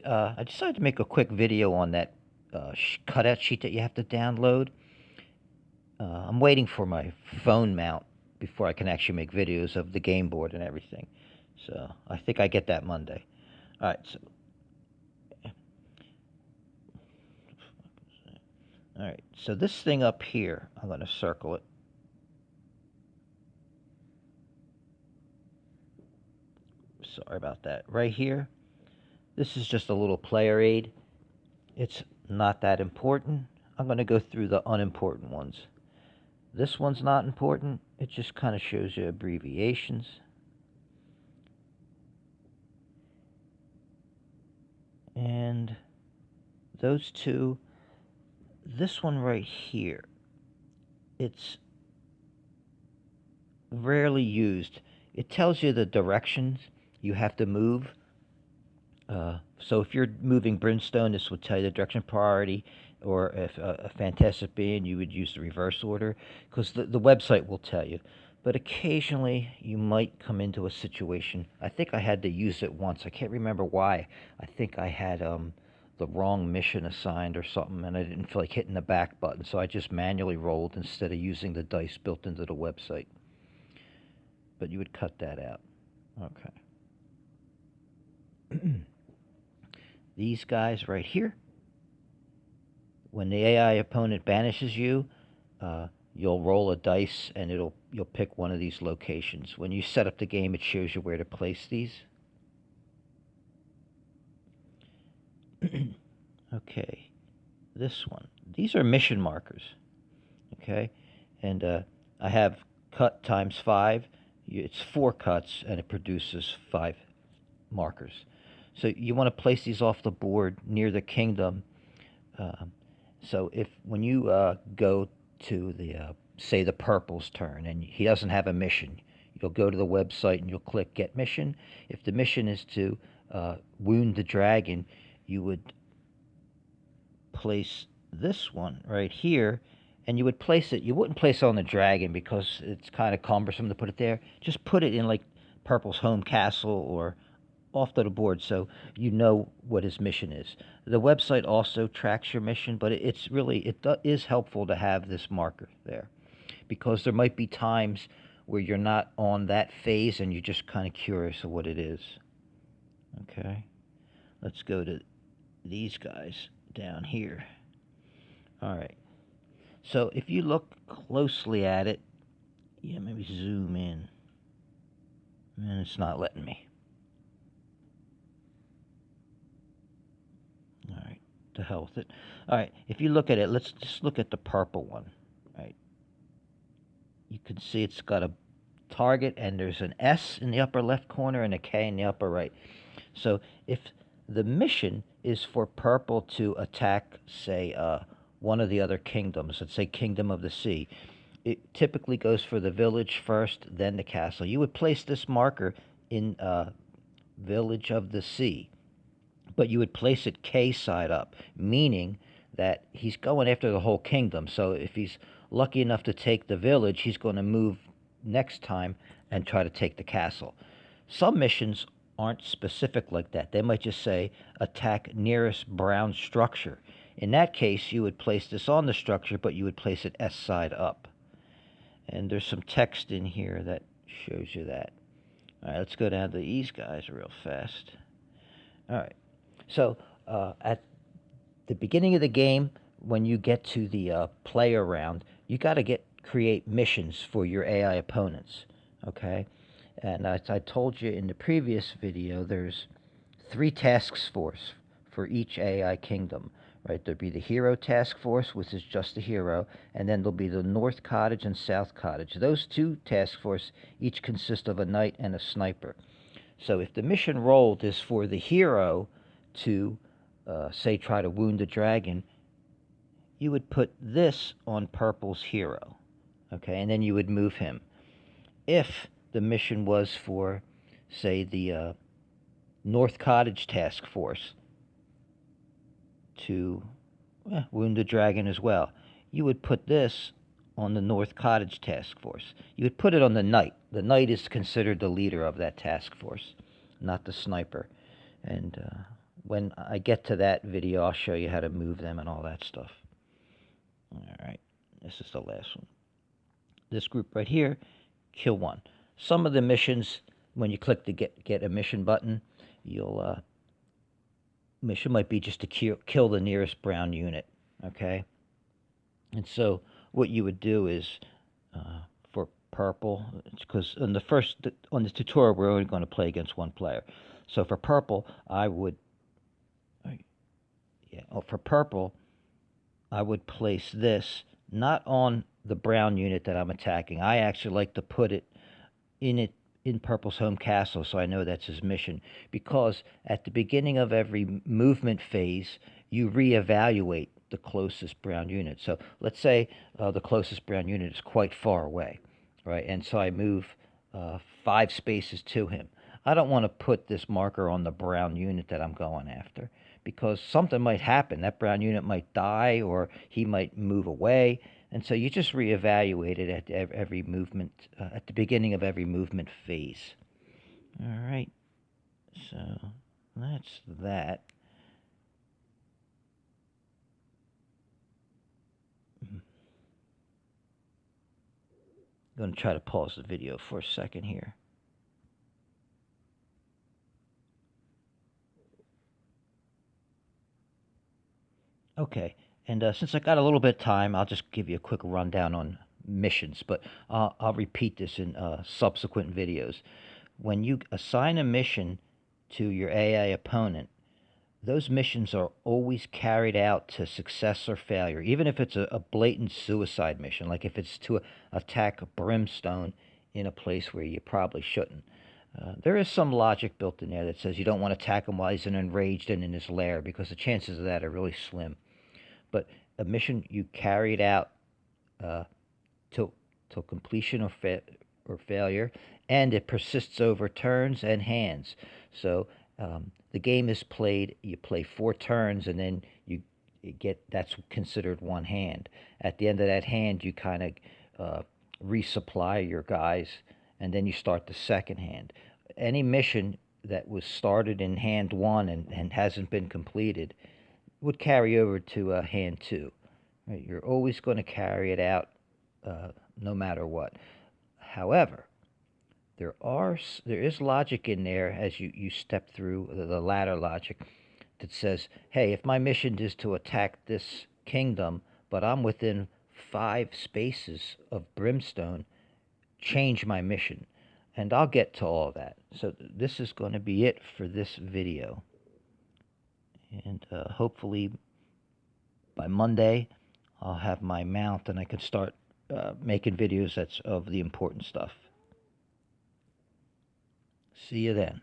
I decided to make a quick video on that cutout sheet that you have to download. I'm waiting for my phone mount before I can actually make videos of the game board and everything. So I think I get that Monday. All right. So this thing up here, I'm going to circle it. Sorry about that. Right here, this is just a little player aid. It's not that important. I'm going to go through the unimportant ones. This one's not important. It just kind of shows you abbreviations. And those two, this one right here, it's rarely used. It tells you the directions you have to move. So if you're moving Brimstone, this would tell you the direction priority, or if a Fantastic Being, you would use the reverse order, because the website will tell you. But occasionally, you might come into a situation. I think I had to use it once. I can't remember why. I think I had the wrong mission assigned or something, and I didn't feel like hitting the back button, so I just manually rolled instead of using the dice built into the website. But you would cut that out. Okay. These guys right here, when the AI opponent banishes you, you'll roll a dice and you'll pick one of these locations. When you set up the game, it shows you where to place these. Okay, this one. These are mission markers. Okay, and I have cut times 5. It's 4 cuts, and it produces 5 markers. So you want to place these off the board near the kingdom. So if when you go to the say the purple's turn and he doesn't have a mission, you'll go to the website and you'll click Get Mission. If the mission is to wound the dragon, you would place this one right here, and you would place it. You wouldn't place it on the dragon because it's kind of cumbersome to put it there. Just put it in like Purple's home castle or off to the board so you know what his mission is. The website also tracks your mission, but it's really is helpful to have this marker there because there might be times where you're not on that phase and you're just kind of curious of what it is. Okay, let's go to these guys down here. All right, so if you look closely at it, yeah, maybe zoom in, and it's not letting me. All right, to hell with it. All right, if you look at it, let's just look at the purple one. Right, you can see it's got a target, and there's an S in the upper left corner and a K in the upper right. So if the mission is for purple to attack, say, one of the other kingdoms, let's say Kingdom of the Sea, it typically goes for the village first, then the castle. You would place this marker in Village of the Sea, but you would place it K side up, meaning that he's going after the whole kingdom. So if he's lucky enough to take the village, he's going to move next time and try to take the castle. Some missions aren't specific like that. They might just say attack nearest brown structure. In that case, you would place this on the structure, but you would place it S side up. And there's some text in here that shows you that. All right, let's go down to these guys real fast. All right. So at the beginning of the game, when you get to the player round, you got to create missions for your AI opponents. Okay, and as I told you in the previous video, there's 3 task force for each AI kingdom. Right, there'll be the hero task force, which is just the hero, and then there'll be the North Cottage and South Cottage. Those 2 task force each consist of a knight and a sniper. So if the mission rolled is for the hero to, say, try to wound the dragon, you would put this on Purple's hero, okay, and then you would move him. If the mission was for, say, the North Cottage Task Force to wound the dragon as well, you would put this on the North Cottage Task Force. You would put it on the knight. The knight is considered the leader of that task force, not the sniper. And when I get to that video, I'll show you how to move them and all that stuff. Alright, this is the last one. This group right here, kill one. Some of the missions, when you click the get a mission button, you'll mission might be just to kill the nearest brown unit, okay? And so what you would do is, for purple, because on the tutorial we're only going to play against one player. So for purple, for purple, I would place this not on the brown unit that I'm attacking. I actually like to put it in purple's home castle, so I know that's his mission. Because at the beginning of every movement phase, you reevaluate the closest brown unit. So let's say the closest brown unit is quite far away, right? And so I move 5 spaces to him. I don't want to put this marker on the brown unit that I'm going after, because something might happen. That brown unit might die, or he might move away. And so you just reevaluate it at every movement, at the beginning of every movement phase. All right, so that's that. I'm going to try to pause the video for a second here. Okay, and since I got a little bit of time, I'll just give you a quick rundown on missions, but I'll repeat this in subsequent videos. When you assign a mission to your AI opponent, those missions are always carried out to success or failure, even if it's a blatant suicide mission, like if it's to attack Brimstone in a place where you probably shouldn't. There is some logic built in there that says you don't want to attack him while he's enraged and in his lair, because the chances of that are really slim. But a mission you carried out till completion or failure, and it persists over turns and hands. So the game is played. You play 4 turns, and then you get that's considered one hand. At the end of that hand, you kind of resupply your guys, and then you start the second hand. Any mission that was started in hand 1 and hasn't been completed would carry over to hand 2. Right? You're always going to carry it out no matter what. However, there is logic in there as you step through the ladder logic that says, hey, if my mission is to attack this kingdom, but I'm within 5 spaces of Brimstone, change my mission. And I'll get to all that. So this is going to be it for this video. And hopefully by Monday, I'll have my mount and I can start making videos of the important stuff. See you then.